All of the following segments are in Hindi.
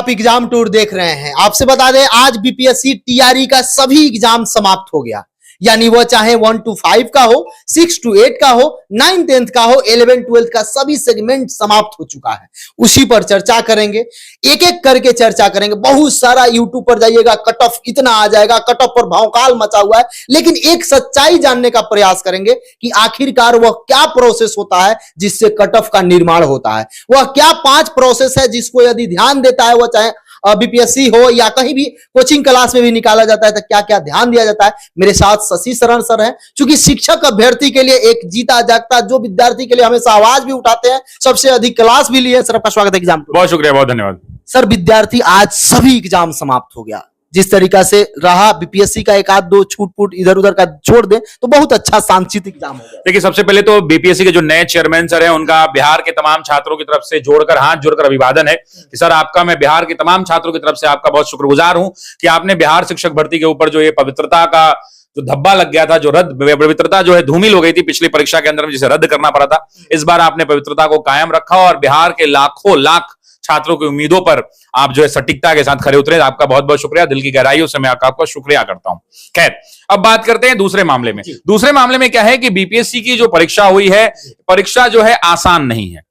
आप एग्जाम टूर देख रहे हैं। आपसे बता दें आज बीपीएससी टीआरई का सभी एग्जाम समाप्त हो गया, यानी वो चाहे 1 to 5 का हो, 6 to 8 का हो, 9 10th का हो, 11 12th का सभी सेगमेंट समाप्त हो चुका है। उसी पर चर्चा करेंगे, एक एक करके चर्चा करेंगे। बहुत सारा यूट्यूब पर जाइएगा, कट ऑफ इतना आ जाएगा, कट ऑफ पर भौकाल मचा हुआ है, लेकिन एक सच्चाई जानने का प्रयास करेंगे कि आखिरकार वह क्या प्रोसेस होता है जिससे कट ऑफ का निर्माण होता है। वह क्या 5 प्रोसेस है जिसको यदि ध्यान देता है, वह चाहे बीपीएससी हो या कहीं भी कोचिंग क्लास में भी निकाला जाता है, तो क्या क्या ध्यान दिया जाता है। मेरे साथ शशि शरण सर हैं, क्योंकि शिक्षक अभ्यर्थी के लिए एक जीता जागता जो विद्यार्थी के लिए हमेशा आवाज भी उठाते हैं, सबसे अधिक क्लास भी लिए। सर आपका स्वागत है एग्जाम। बहुत शुक्रिया, बहुत धन्यवाद। सर विद्यार्थी आज सभी एग्जाम समाप्त हो गया, जिस तरीका से रहा बीपीएससी का एक आध दो छूट इधर उधर का छोड़ दे तो बहुत अच्छा शांतियुत एग्जाम हो गया। देखिए, सबसे पहले तो बीपीएससी के जो नए चेयरमैन सर हैं उनका बिहार के तमाम छात्रों की तरफ से जोड़कर हाथ जोड़कर अभिवादन है कि सर आपका, मैं बिहार के तमाम छात्रों की तरफ से आपका बहुत शुक्रगुजार हूं कि आपने बिहार शिक्षक भर्ती के ऊपर जो ये पवित्रता का जो धब्बा लग गया था, जो पवित्रता जो है धूमिल हो गई थी पिछली परीक्षा के अंदर में, जिसे रद्द करना पड़ा था, इस बार आपने पवित्रता को कायम रखा और बिहार के लाखों लाख छात्रों की उम्मीदों पर आप जो है सटीकता के साथ खरे उतरे। आपका बहुत बहुत शुक्रिया, दिल की गहराइयों से मैं आपका शुक्रिया करता हूं। खैर, अब बात करते हैं दूसरे मामले में। दूसरे मामले में क्या है कि बीपीएससी की जो परीक्षा हुई है, परीक्षा जो है आसान नहीं है।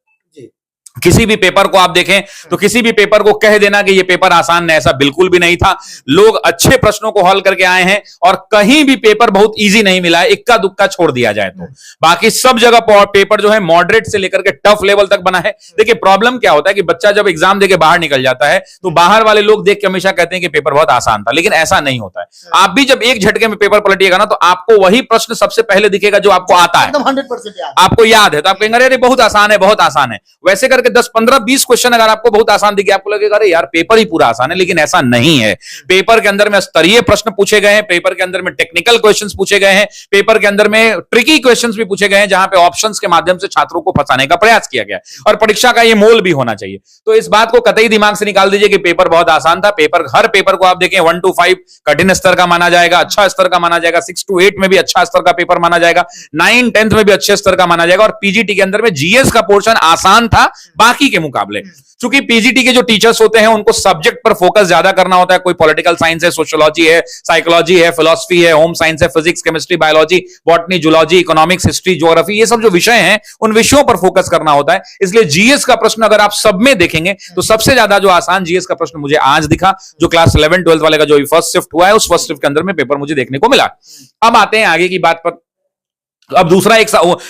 किसी भी पेपर को आप देखें तो किसी भी पेपर को कह देना कि ये पेपर आसान है, ऐसा बिल्कुल भी नहीं था। लोग अच्छे प्रश्नों को हल करके आए हैं और कहीं भी पेपर बहुत इजी नहीं मिला है, इक्का दुक्का छोड़ दिया जाए तो। बाकी सब जगह पेपर जो है मॉडरेट से लेकर के टफ लेवल तक बना है। देखिए, प्रॉब्लम क्या होता है कि बच्चा जब एग्जाम देके बाहर निकल जाता है तो बाहर वाले लोग देख के हमेशा कहते हैं कि पेपर बहुत आसान था, लेकिन ऐसा नहीं होता है। आप भी जब एक झटके में पेपर पलटिएगा ना तो आपको वही प्रश्न सबसे पहले दिखेगा जो आपको आता है, 100% आपको याद है, तो आप कहेंगे अरे बहुत आसान है, बहुत आसान है। वैसे करके 10 15 20 क्वेश्चन अगर आपको बहुत आसान दिखे, आपको लगेगा अरे यार पेपर ही पूरा आसान है, लेकिन ऐसा नहीं है। पेपर के अंदर में स्तरीय प्रश्न पूछे गए हैं, पेपर के अंदर में टेक्निकल क्वेश्चंस पूछे गए हैं, पेपर के अंदर में ट्रिकी क्वेश्चंस भी पूछे गए हैं, जहां पे ऑप्शंस के माध्यम से छात्रों को फंसाने का प्रयास किया गया। और परीक्षा का ये मोल भी होना चाहिए। तो इस बात को कतई दिमाग से निकाल दीजिए कि पेपर बहुत आसान था। पेपर, हर पेपर को आप देखें 1 to 5 कठिन स्तर का माना जाएगा, अच्छा स्तर का माना जाएगा, 6 to 8 में भी अच्छा स्तर का पेपर माना जाएगा, 9 10th में भी अच्छे स्तर का माना जाएगा। और पीजीटी के अंदर में जीएस का पोर्शन आसान था बाकी के मुकाबले। चूंकि पीजीटी के जो टीचर्स होते हैं उनको सब्जेक्ट पर फोकस ज्यादा करना होता है। कोई पॉलिटिकल साइंस है, सोशियोलॉजी है, साइकोलॉजी है, फिलॉसफी है, होम साइंस है, physics, chemistry, biology, botany, zoology, economics, history, geography, ये सब जो विषय हैं उन विषयों पर फोकस करना होता है। इसलिए जीएस का प्रश्न अगर आप सब में देखेंगे तो सबसे ज्यादा जो आसान जीएस का प्रश्न मुझे आज दिखा, जो क्लास 11 12 वाले का जो फर्स्ट शिफ्ट हुआ है, उस फर्स्ट शिफ्ट के अंदर में पेपर मुझे देखने को मिला। अब आते हैं आगे की बात पर। अब दूसरा एक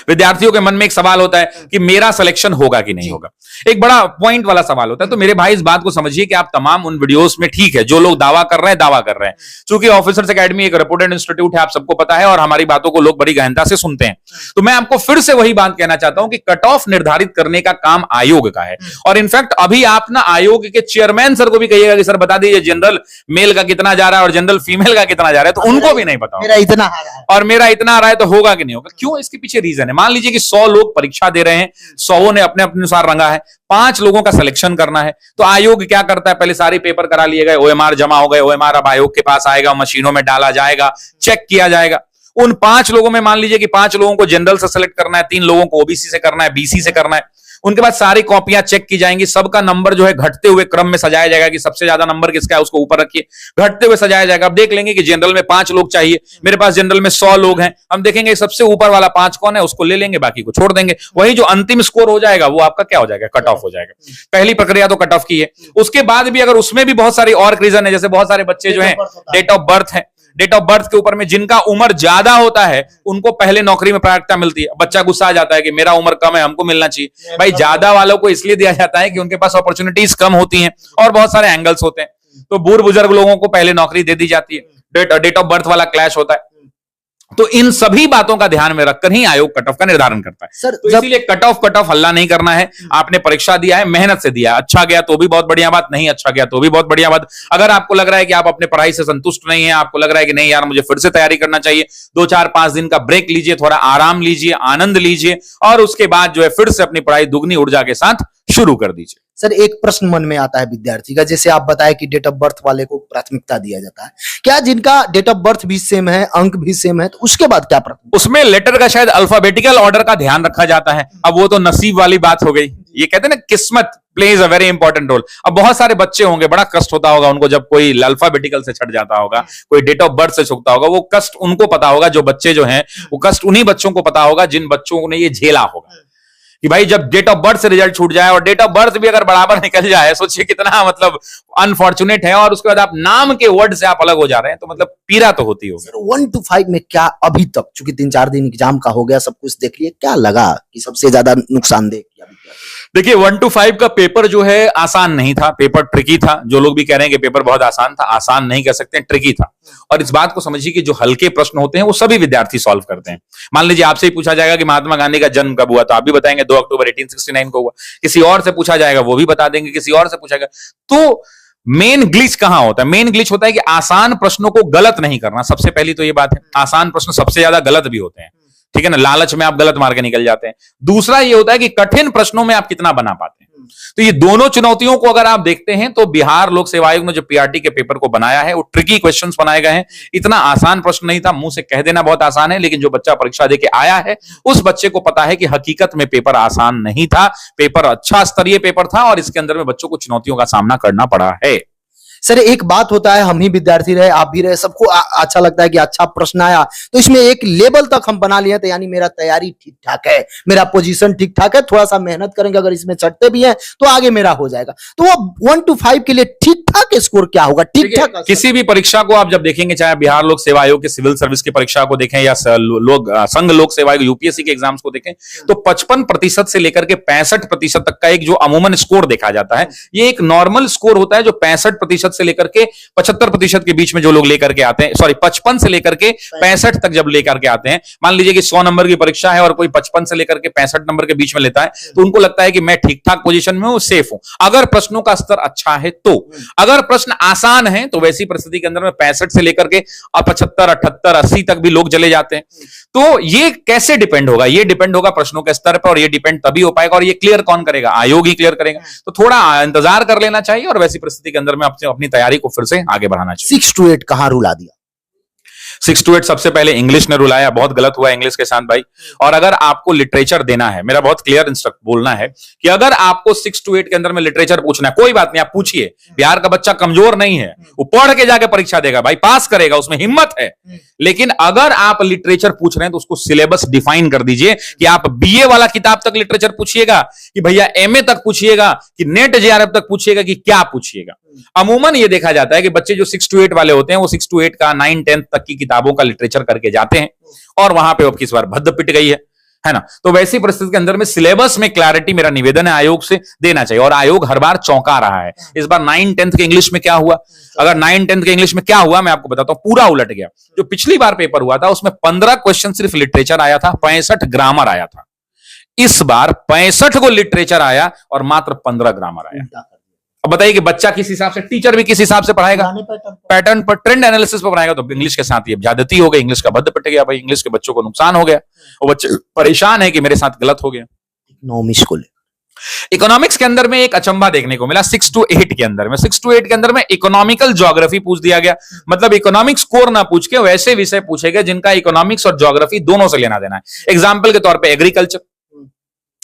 विद्यार्थियों के मन में एक सवाल होता है कि मेरा सिलेक्शन होगा कि नहीं होगा। एक बड़ा पॉइंट वाला सवाल होता है। तो मेरे भाई इस बात को समझिए कि आप तमाम उन वीडियोस में, ठीक है, जो लोग दावा कर रहे हैं, चूंकि ऑफिसर्स एकेडमी एक रेपुटेड इंस्टीट्यूट है, आप सबको पता है, और हमारी बातों को लोग बड़ी गहनता से सुनते हैं। तो मैं आपको फिर से वही बात कहना चाहता हूं कि कट ऑफ निर्धारित करने का काम आयोग का है। और इनफैक्ट अभी आप ना आयोग के चेयरमैन सर को भी कहिएगा कि सर बता दीजिए जनरल मेल का कितना जा रहा है और जनरल फीमेल का कितना जा रहा है, तो उनको भी नहीं पता। मेरा इतना आ रहा है और मेरा इतना आ रहा है तो होगा कि नहीं होगा। क्यों? इसके पीछे रीजन है। मान लीजिए कि 100 लोग परीक्षा दे रहे हैं, 100 ने अपने अपने अनुसार रंगा है, 5 लोगों का सिलेक्शन करना है। तो आयोग क्या करता है, पहले सारे पेपर करा लिए गए, ओएमआर जमा हो गए, ओएमआर अब आयोग के पास आएगा, मशीनों में डाला जाएगा, चेक किया जाएगा। उन 5 लोगों में मान लीजिए कि 5 लोगों को जनरल से सिलेक्ट करना है, 3 लोगों को ओबीसी से करना है, बीसी से करना है। उनके बाद सारी कॉपियां चेक की जाएंगी, सबका नंबर जो है घटते हुए क्रम में सजाया जाएगा कि सबसे ज्यादा नंबर किसका है उसको ऊपर रखिए, घटते हुए सजाया जाएगा। अब देख लेंगे कि जनरल में 5 लोग चाहिए, मेरे पास जनरल में 100 लोग हैं, हम देखेंगे सबसे ऊपर वाला 5 कौन है, उसको ले लेंगे, बाकी को छोड़ देंगे। वही जो अंतिम स्कोर हो जाएगा वो आपका क्या हो जाएगा, कट ऑफ हो जाएगा। पहली प्रक्रिया तो कट ऑफ की है। उसके बाद भी अगर उसमें भी बहुत सारी और रीजन है, जैसे बहुत सारे बच्चे जो है डेट ऑफ बर्थ है, डेट ऑफ बर्थ के ऊपर में जिनका उम्र ज्यादा होता है उनको पहले नौकरी में प्राथमिकता मिलती है। बच्चा गुस्सा आ जाता है कि मेरा उम्र कम है, हमको मिलना चाहिए। भाई ज्यादा वालों को इसलिए दिया जाता है कि उनके पास अपॉर्चुनिटीज कम होती हैं और बहुत सारे एंगल्स होते हैं। तो बूढ़ बुजुर्ग लोगों को पहले नौकरी दे दी जाती है, डेट ऑफ बर्थ वाला क्लैश होता है। तो इन सभी बातों का ध्यान में रखकर ही आयोग कट ऑफ का निर्धारण करता है। सर, तो इसीलिए कट ऑफ हल्ला नहीं करना है। आपने परीक्षा दिया है, मेहनत से दिया, अच्छा गया तो भी बहुत बढ़िया बात, नहीं अच्छा गया तो भी बहुत बढ़िया बात। अगर आपको लग रहा है कि आप अपने पढ़ाई से संतुष्ट नहीं है, आपको लग रहा है कि नहीं यार मुझे फिर से तैयारी करना चाहिए, 2 4 5 दिन का ब्रेक लीजिए, थोड़ा आराम लीजिए, आनंद लीजिए और उसके बाद जो है फिर से अपनी पढ़ाई दुगनी ऊर्जा के साथ शुरू कर दीजिए। सर एक प्रश्न मन में आता है विद्यार्थी का, जैसे आप बताए कि डेट ऑफ बर्थ वाले को प्राथमिकता दिया जाता है, क्या जिनका डेट ऑफ बर्थ भी सेम है, अंक भी सेम है, तो उसके बाद क्या प्राथमिकता? उसमें लेटर का शायद अल्फाबेटिकल ऑर्डर का ध्यान रखा जाता है। अब वो तो नसीब वाली बात हो गई। ये कहते हैं ना, किस्मत plays a very important role. अब बहुत सारे बच्चे होंगे, बड़ा कष्ट होता होगा उनको जब कोई अल्फाबेटिकल से छट जाता होगा, कोई डेट ऑफ बर्थ से छूटता होगा, वो कष्ट उनको पता होगा, जो बच्चे जो हैं वो कष्ट उन्हीं बच्चों को पता होगा जिन बच्चों ने ये झेला होगा कि भाई जब डेट ऑफ बर्थ से रिजल्ट छूट जाए और डेट ऑफ बर्थ भी अगर बराबर निकल जाए, सोचिए कितना मतलब अनफॉर्चुनेट है, और उसके बाद आप नाम के वर्ड से आप अलग हो जा रहे हैं, तो मतलब पीड़ा तो होती होगी। 1 to 5 में क्या अभी तक, चूंकि 3-4 दिन एग्जाम का हो गया, सब कुछ देख लिए, क्या लगा कि सबसे ज्यादा नुकसानदेह किया? देखिए 1 to 5 का पेपर जो है आसान नहीं था, पेपर ट्रिकी था। जो लोग भी कह रहे हैं कि पेपर बहुत आसान था, आसान नहीं कह सकते, ट्रिकी था। और इस बात को समझिए कि जो हल्के प्रश्न होते हैं वो सभी विद्यार्थी सॉल्व करते हैं। मान लीजिए आपसे ही पूछा जाएगा कि महात्मा गांधी का जन्म कब हुआ, तो आप भी बताएंगे 2 अक्टूबर 1869 को हुआ। किसी और से पूछा जाएगा, वो भी बता देंगे, किसी और से पूछा जाएगा। तो मेन ग्लिच कहां होता है? मेन ग्लिच होता है कि आसान प्रश्नों को गलत नहीं करना। सबसे पहली तो ये बात है, आसान प्रश्न सबसे ज्यादा गलत भी होते हैं, ठीक है ना, लालच में आप गलत मार के निकल जाते हैं। दूसरा ये होता है कि कठिन प्रश्नों में आप कितना बना पाते हैं। तो ये दोनों चुनौतियों को अगर आप देखते हैं तो बिहार लोक सेवा आयोग ने जो पीआरटी के पेपर को बनाया है वो ट्रिकी क्वेश्चंस बनाए गए हैं। इतना आसान प्रश्न नहीं था, मुंह से कह देना बहुत आसान है, लेकिन जो बच्चा परीक्षा देके आया है उस बच्चे को पता है कि हकीकत में पेपर आसान नहीं था, पेपर अच्छा स्तरीय पेपर था, और इसके अंदर में बच्चों को चुनौतियों का सामना करना पड़ा है। सर एक बात होता है, हम ही विद्यार्थी रहे, आप भी रहे, सबको अच्छा लगता है कि अच्छा प्रश्न आया, तो इसमें एक लेवल तक हम बना लिए, तो यानी मेरा तैयारी ठीक ठाक है, मेरा पोजीशन ठीक ठाक है, थोड़ा सा मेहनत करेंगे, अगर इसमें चढ़ते भी हैं तो आगे मेरा हो जाएगा। तो वो 1 to 5 के लिए ठीक ठाक स्कोर क्या होगा? ठीक ठाक किसी भी परीक्षा को आप जब देखेंगे, चाहे बिहार लोक सेवा आयोग के सिविल सर्विस की परीक्षा को देखें या संघ लोक सेवा आयोग यूपीएससी के एग्जाम्स को देखें, तो 55% से लेकर के 65% तक का एक जो अमूमन स्कोर देखा जाता है, ये एक नॉर्मल स्कोर होता है, जो 65% से लेकर के 75% के बीच में जो लोग लेकर के आते हैं, सॉरी 55 से लेकर के 65 तक जब लेकर के आते हैं, मान लीजिए कि 100 नंबर की परीक्षा है और कोई 55 से लेकर के 65 नंबर के बीच में लेता है, तो उनको लगता है कि मैं ठीक ठाक पोजीशन में हूं, सेफ हूं, अगर प्रश्नों का स्तर अच्छा है तो। अगर प्रश्न आसान है तो वैसी परिस्थिति के अंदर में 65 से लेकर के 75, 78, 80 तक भी लोग चले जाते हैं। तो ये कैसे डिपेंड होगा? ये डिपेंड होगा प्रश्नों के स्तर पर, और ये डिपेंड तभी हो पाएगा, और ये क्लियर कौन करेगा? आयोग ही क्लियर करेगा। तो थोड़ा इंतजार कर लेना चाहिए और वैसी परिस्थिति के अंदर में अपनी तैयारी को फिर से आगे बढ़ाना चाहिए। 6 to 8 कहां रुला दिया? 6 to 8 सबसे पहले इंग्लिश ने रुलाया, बहुत गलत हुआ इंग्लिश के साथ भाई। और अगर आपको लिटरेचर देना है, मेरा बहुत क्लियर इंस्ट्रक्ट बोलना है कि अगर आपको 6 to 8 के अंदर में लिटरेचर पूछना है, कोई बात नहीं, आप पूछिए। बिहार का बच्चा कमजोर नहीं है, वो पढ़ के जाके परीक्षा देगा भाई, पास करेगा, उसमें हिम्मत है। लेकिन अगर आप लिटरेचर पूछ रहे हैं तो उसको सिलेबस डिफाइन कर दीजिए कि आप बीए वाला किताब तक लिटरेचर पूछिएगा, कि भैया एमए तक पूछिएगा, कि नेट जेआरएफ तक पूछिएगा, कि क्या पूछिएगा। अमूमन ये देखा जाता है कि बच्चे जो 6 to 8 वाले होते हैं वो 6 to 8 का 9, 10 तक की किताबों का लिटरेचर करके जाते हैं, और वहां पे अब किस बार भद्द पिट गई है ना। तो वैसी परिस्थिति के अंदर में सिलेबस में क्लैरिटी मेरा निवेदन है आयोग से देना चाहिए, और आयोग हर बार चौंका रहा है। इस बार 9, 10 के इंग्लिश में क्या हुआ? अगर 9, 10 के इंग्लिश में क्या हुआ मैं आपको बताता हूं, पूरा उलट गया। जो पिछली बार पेपर हुआ था उसमें 15 क्वेश्चन सिर्फ लिटरेचर आया था, 65 ग्रामर आया था। इस बार 65 को लिटरेचर आया और मात्र 15 ग्रामर आया। अब बताइए कि बच्चा किस हिसाब से, टीचर भी किस हिसाब से पढ़ाएगा? पैटर्न पर, ट्रेंड एनालिसिस पर पढ़ाएगा। तो इंग्लिश के साथ ये ज्यादती हो गई, इंग्लिश का भद्द पिट गया भाई, इंग्लिश के बच्चों को नुकसान हो गया, और बच्चे परेशान है कि मेरे साथ गलत हो गया। इकोनॉमिक्स के अंदर में एक अचंबा देखने को मिला 6 to 8 के अंदर में। 6 to 8 के अंदर में इकोनॉमिकल ज्योग्राफी पूछ दिया गया, मतलब इकोनॉमिक्स स्कोर ना पूछ के वैसे विषय पूछे गए जिनका इकोनॉमिक्स और ज्योग्राफी दोनों से लेना देना है। एग्जाम्पल के तौर पर एग्रीकल्चर,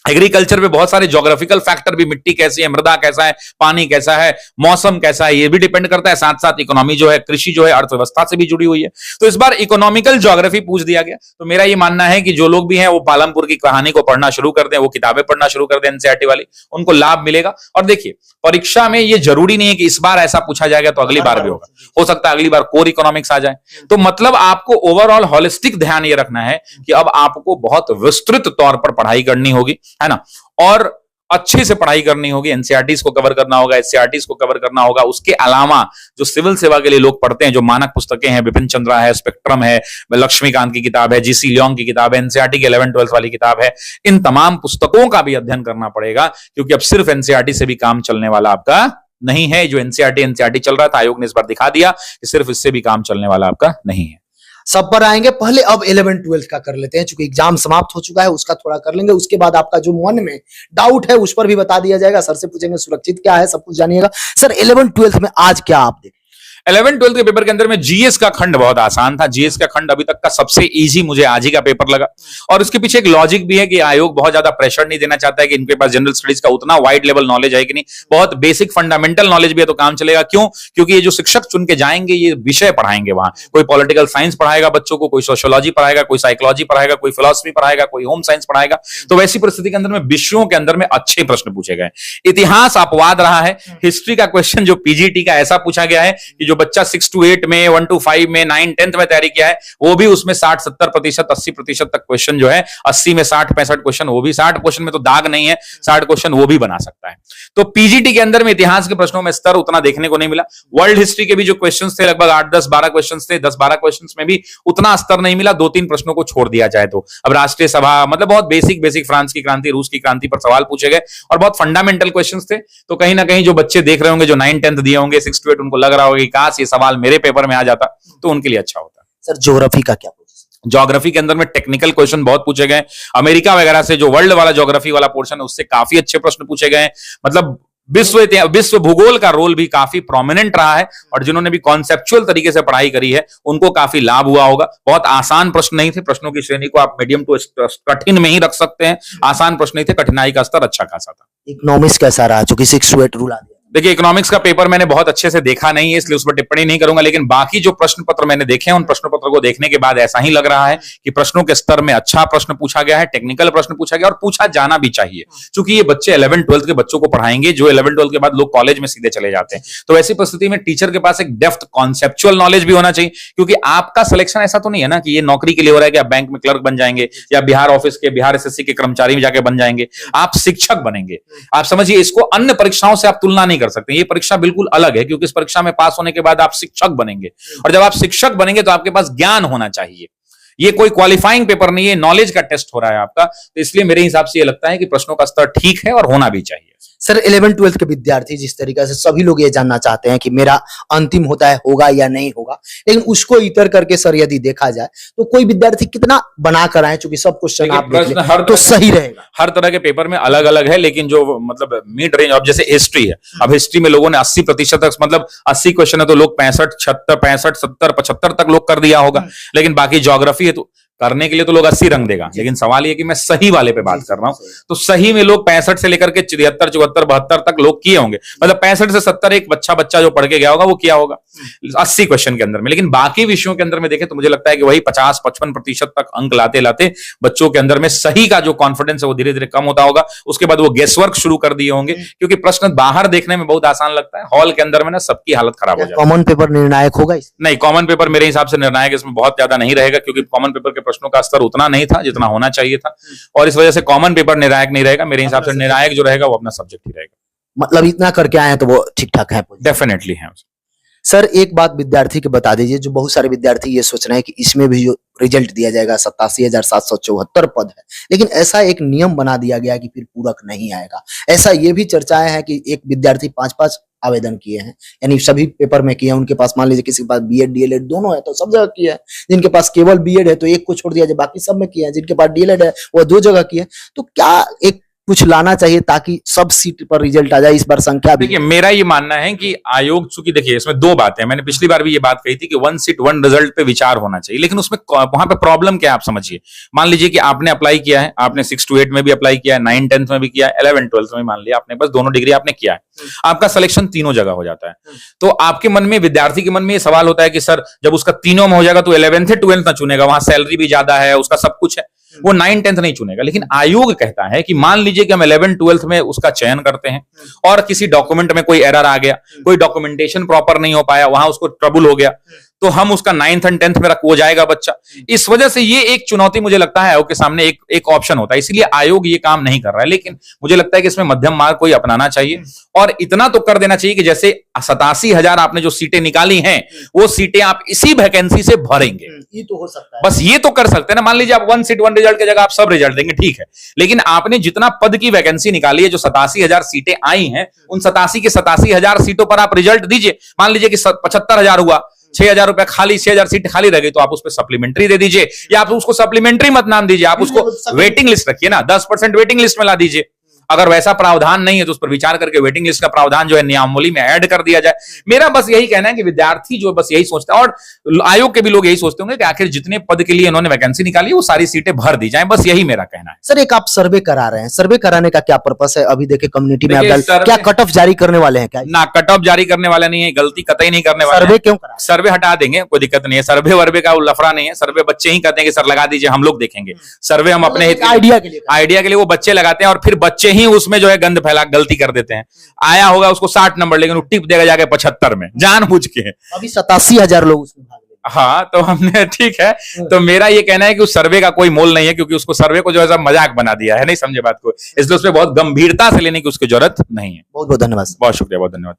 एग्रीकल्चर में बहुत सारे ज्योग्राफिकल फैक्टर भी, मिट्टी कैसी है, मृदा कैसा है, पानी कैसा है, मौसम कैसा है, ये भी डिपेंड करता है। साथ साथ इकोनॉमी जो है, कृषि जो है, अर्थव्यवस्था से भी जुड़ी हुई है। तो इस बार इकोनॉमिकल ज्योग्राफी पूछ दिया गया। तो मेरा ये मानना है कि जो लोग भी हैं वो पालमपुर की कहानी को पढ़ना शुरू कर दें, वो किताबें पढ़ना शुरू कर दें एनसीईआरटी वाली, उनको लाभ मिलेगा। और देखिए परीक्षा में ये जरूरी नहीं है कि इस बार ऐसा पूछा जाएगा तो अगली बार भी होगा, हो सकता है अगली बार कोर इकोनॉमिक्स आ जाए। तो मतलब आपको ओवरऑल हॉलिस्टिक ध्यान ये रखना है कि अब आपको बहुत विस्तृत तौर पर पढ़ाई करनी होगी, है ना, और अच्छे से पढ़ाई करनी होगी। एनसीईआरटीज को कवर करना होगा, एससीईआरटीज को कवर करना होगा। उसके अलावा जो सिविल सेवा के लिए लोग पढ़ते हैं, जो मानक पुस्तकें हैं, बिपिन चंद्रा है, स्पेक्ट्रम है, लक्ष्मीकांत की किताब है, जीसी लियोंग की किताब है, एनसीईआरटी की 11, 12 वाली किताब है, इन तमाम पुस्तकों का भी अध्ययन करना पड़ेगा, क्योंकि अब सिर्फ एनसीईआरटी से भी काम चलने वाला आपका नहीं है। जो एनसीईआरटी चल रहा था, आयोग ने इस बार दिखा दिया कि सिर्फ इससे भी काम चलने वाला आपका नहीं है। सब पर आएंगे, पहले अब 11, 12 का कर लेते हैं, चूंकि एग्जाम समाप्त हो चुका है, उसका थोड़ा कर लेंगे। उसके बाद आपका जो मन में डाउट है उस पर भी बता दिया जाएगा, सर से पूछेंगे सुरक्षित क्या है, सब कुछ जानिएगा। सर 11, 12 में आज क्या आप देखें? 11 12 के पेपर के अंदर में जीएस का खंड बहुत आसान था। जीएस का खंड अभी तक का सबसे इजी मुझे आज ही का पेपर लगा, और उसके पीछे एक लॉजिक भी है कि आयोग बहुत ज्यादा प्रेशर नहीं देना चाहता है कि इनके पास जनरल स्टडीज का उतना वाइड लेवल नॉलेज है कि नहीं, बहुत बेसिक फंडामेंटल नॉलेज भी है तो काम चलेगा। क्यों? क्योंकि ये जो शिक्षक चुन के जाएंगे ये विषय पढ़ाएंगे वहां, कोई पॉलिटिकल साइंस पढ़ाएगा बच्चों को, कोई सोशियोलॉजी पढ़ाएगा, कोई साइकोलॉजी पढ़ाएगा, कोई फिलॉसफी पढ़ाएगा, कोई होम साइंस पढ़ाएगा। तो वैसी परिस्थिति के अंदर में विषयों के अंदर में अच्छे प्रश्न पूछे गए। इतिहास अपवाद रहा है। हिस्ट्री का क्वेश्चन जो पीजीटी का ऐसा पूछा गया है कि जो बच्चा 6 to 8 में, 1 to 5 में, 9 10th में तैयारी किया है वो भी उसमें 60-70%, 80% तक क्वेश्चन जो है, 80 में 60-65 क्वेश्चन, वो भी 60 क्वेश्चन में तो दाग नहीं है, 60 क्वेश्चन वो भी बना सकता है। तो पीजीटी के अंदर में इतिहास के प्रश्नों में स्तर उतना देखने को नहीं मिला। वर्ल्ड हिस्ट्री के भी जो क्वेश्चंस थे लगभग 8 10 12 क्वेश्चंस थे, 10 12 क्वेश्चंस में भी उतना स्तर नहीं मिला, 2-3 प्रश्नों को छोड़ दिया जाए तो। अब राष्ट्रीय सभा मतलब बहुत बेसिक फ्रांस की क्रांति, रूस की क्रांति पर सवाल पूछे गए और बहुत फंडामेंटल क्वेश्चंस थे। तो कहीं ना कहीं जो बच्चे देख रहे होंगे जो 9 10th दिए होंगे 6 to 8, उनको लग रहा होगा कि काश ये सवाल मेरे पेपर में आ जाता तो उनके लिए अच्छा होता। सर ज्योग्राफी का क्या पोजीशन? ज्योग्राफी के अंदर में टेक्निकल क्वेश्चन बहुत पूछे गए। अमेरिका वगैरह से जो वर्ल्ड वाला ज्योग्राफी वाला पोर्शन है उससे काफी अच्छे प्रश्न पूछे गए। मतलब विश्व भूगोल का रोल भी काफी प्रोमिनेंट रहा है, और जिन्होंने भी कॉन्सेप्चुअल तरीके से पढ़ाई करी है उनको काफी लाभ हुआ होगा। बहुत आसान प्रश्न नहीं थे, प्रश्नों की श्रेणी को आप मीडियम टू कठिन में ही रख सकते हैं। आसान प्रश्न नहीं थे, कठिनाई का स्तर अच्छा खासा था। इकोनॉमिक्स कैसा रहा, चूंकि 6 to 8 रूल आ गया? देखिए इकोनॉमिक्स का पेपर मैंने बहुत अच्छे से देखा नहीं है इसलिए उस पर टिप्पणी नहीं करूंगा, लेकिन बाकी जो प्रश्न पत्र मैंने देखे हैं उन प्रश्न पत्र को देखने के बाद ऐसा ही लग रहा है कि प्रश्नों के स्तर में अच्छा प्रश्न पूछा गया है, टेक्निकल प्रश्न पूछा गया और पूछा जाना भी चाहिए, क्योंकि ये बच्चे 11 12 के बच्चों को पढ़ाएंगे जो 11 12 के बाद लोग कॉलेज में सीधे चले जाते हैं। तो ऐसी परिस्थिति में टीचर के पास एक डेप्थ कॉन्सेप्चुअल नॉलेज भी होना चाहिए, क्योंकि आपका सिलेक्शन ऐसा तो नहीं है ना कि ये नौकरी के लिए हो रहा है कि आप बैंक में क्लर्क बन जाएंगे या बिहार ऑफिस के, बिहार एसएससी के कर्मचारी में जाके बन जाएंगे। आप शिक्षक बनेंगे। आप समझिए इसको अन्य परीक्षाओं से आप तुलना नहीं कर सकते। ये परीक्षा बिल्कुल अलग है क्योंकि इस परीक्षा में पास होने के बाद आप शिक्षक बनेंगे, और जब आप शिक्षक बनेंगे तो आपके पास ज्ञान होना चाहिए। ये कोई क्वालिफाइंग पेपर नहीं है, नॉलेज का टेस्ट हो रहा है आपका। तो इसलिए मेरे हिसाब से ये लगता है कि प्रश्नों का स्तर ठीक है और होना भी चाहिए। सर 11 12 के विद्यार्थी जिस तरीके से सभी लोग ये जानना चाहते हैं कि मेरा अंतिम होता है होगा या नहीं होगा, लेकिन उसको इतर करके सर यदि देखा जाए तो कोई विद्यार्थी कितना बना कर आए, चूंकि सब क्वेश्चन आप देख लें, हर तो सही रहेगा। हर तरह के पेपर में अलग अलग है, लेकिन जो मतलब मिड रेंज, अब जैसे हिस्ट्री है, अब हिस्ट्री में लोगों ने 80% तक, मतलब 80 क्वेश्चन है तो लोग 65 76 65 70 75 तक लोग कर दिया होगा। लेकिन बाकी ज्योग्राफी है तो करने के लिए तो लोग 80 रंग देगा, लेकिन सवाल ये कि मैं सही वाले पे बात कर रहा हूं। तो सही में लोग 65 से लेकर के 73 74 72 तक लोग किए होंगे, मतलब 65 से 70 एक बच्चा जो पढ़ के गया होगा वो किया होगा 80 क्वेश्चन के अंदर में। लेकिन बाकी विषयों के अंदर में देखें तो मुझे लगता है कि वही 50-55% तक अंक लाते लाते बच्चों के अंदर में सही का जो कॉन्फिडेंस है वो धीरे धीरे कम होता होगा। उसके बाद वो गेस वर्क शुरू कर दिए होंगे, क्योंकि प्रश्न बाहर देखने में बहुत आसान लगता है, हॉल के अंदर में ना सबकी हालत खराब हो जाती है। कॉमन पेपर निर्णायक होगा? नहीं, कॉमन पेपर मेरे हिसाब से निर्णायक इसमें बहुत ज्यादा नहीं रहेगा, क्योंकि कॉमन पेपर के प्रश्नों का स्तर उतना नहीं था जितना होना चाहिए था, और इस वजह से कॉमन पेपर निर्णायक नहीं रहेगा। मेरे हिसाब से निर्णायक जो रहेगा वो अपना सब्जेक्ट ही रहेगा। मतलब इतना करके आए हैं तो वो ठीक ठाक है? डेफिनेटली है। सर एक बात विद्यार्थी के बता दीजिए, जो बहुत सारे विद्यार्थी ये सोच रहे हैं कि इसमें भी जो रिजल्ट दिया जाएगा 87,774 पद है, लेकिन ऐसा एक नियम बना दिया गया कि फिर पूरक नहीं आएगा। ऐसा ये भी चर्चाएं हैं कि एक विद्यार्थी 5-5 आवेदन किए हैं, यानी सभी पेपर में किए हैं। उनके पास मान लीजिए किसी के पास बीएड डीएलएड दोनों है तो सब जगह किया है, जिनके पास केवल बीएड है तो एक को छोड़ दिया जाए, बाकी सब में किया है। जिनके पास डीएलएड है वो 2 जगह किए हैं। तो क्या एक कुछ लाना चाहिए ताकि सब सीट पर रिजल्ट आ जाए? इस बार संख्या भी, देखिए मेरा ये मानना है कि आयोग, चूंकि देखिए इसमें 2 बातें हैं, मैंने पिछली बार भी ये बात कही थी कि 1 सीट 1 रिजल्ट पे विचार होना चाहिए, लेकिन उसमें वहां पे प्रॉब्लम क्या है आप समझिए। मान लीजिए कि आपने अप्लाई किया है, आपने 6 to 8 में भी अप्लाई किया है, 9 10th में भी किया है, 11 12 में मान लिया आपने बस दोनों डिग्री आपने किया है, आपका सिलेक्शन तीनों जगह हो जाता है। तो आपके मन में, विद्यार्थी के मन में ये सवाल होता है कि सर जब उसका तीनों में हो जाएगा तो 11th 12th ना चुनेगा, वहां सैलरी भी ज्यादा है, उसका सब कुछ है, वो 9 10th नहीं चुनेगा। लेकिन आयोग कहता है कि मान लीजिए कि हम 11 12 में उसका चयन करते हैं और किसी डॉक्यूमेंट में कोई एरर आ गया, कोई डॉक्यूमेंटेशन प्रॉपर नहीं हो पाया, वहां उसको ट्रबल हो गया, तो हम उसका 9th और 10th में हो जाएगा बच्चा। इस वजह से ये एक चुनौती मुझे लगता है आयोग के सामने एक ऑप्शन होता है, इसलिए आयोग ये काम नहीं कर रहा है। लेकिन मुझे लगता है कि इसमें मध्यम मार्ग कोई अपनाना चाहिए और इतना तो कर देना चाहिए कि जैसे 87,000 आपने जो सीटें निकाली हैं वो सीटें आप इसी वैकेंसी से भरेंगे। ये तो हो सकता है, बस ये तो कर सकते हैं ना। मान लीजिए आप 1 सीट 1 रिजल्ट की जगह आप सब रिजल्ट देंगे, ठीक है, लेकिन आपने जितना पद की वैकेंसी निकाली है, जो 87,000 सीटें आई हैं, उन 87 के 87,000 सीटों पर आप रिजल्ट दीजिए। मान लीजिए कि 75,000 हुआ, 6,000 रुपए खाली, 6,000 सीट खाली रह गई, तो आप उस पर सप्लीमेंट्री दे दीजिए, या आप उसको सप्लीमेंट्री मत नाम दीजिए, आप उसको वेटिंग लिस्ट रखिए ना, 10% वेटिंग लिस्ट में ला दीजिए। अगर वैसा प्रावधान नहीं है तो उस पर विचार करके वेटिंग लिस्ट का प्रावधान जो है नियमावली में ऐड कर दिया जाए। मेरा बस यही कहना है कि विद्यार्थी जो बस यही सोचता है, और आयोग के भी लोग यही सोचते होंगे कि आखिर जितने पद के लिए इन्होंने वैकेंसी निकाली वो सारी सीटें भर दी जाएं, बस यही मेरा कहना है। सर एक आप सर्वे करा रहे हैं, सर्वे कराने का क्या पर्पस है? अभी देखिए कम्युनिटी में आप देखिए, क्या सर्वे- कट ऑफ जारी करने वाले हैं क्या? ना कट ऑफ जारी करने वाले नहीं है, गलती कतई नहीं करने वाले सर्वे हैं। क्यों करा? सर्वे हटा देंगे, कोई दिक्कत नहीं है, सर्वे वर्वे का लफड़ा नहीं है। सर्वे बच्चे ही कहते हैं कि सर लगा दीजिए, हम लोग देखेंगे। सर्वे हम अपने हित आइडिया के लिए करा। आइडिया के लिए वो बच्चे लगाते हैं और फिर बच्चे ही उसमें जो है गंद फैला गलती कर देते हैं। आया होगा उसको 60 नंबर, लेकिन वो टिप देगा जाके 75 में जानबूझ के। अभी 87,000 लोग उसमें भाग लेंगे। हाँ, तो हमने ठीक है, तो मेरा ये कहना है कि उस सर्वे का कोई मोल नहीं है, क्योंकि उसको सर्वे को जो है सब मजाक बना दिया है, नहीं समझे बात को, इसलिए उसमें बहुत गंभीरता से लेने की उसकी जरूरत नहीं है। बहुत बहुत धन्यवाद। बहुत शुक्रिया, बहुत धन्यवाद।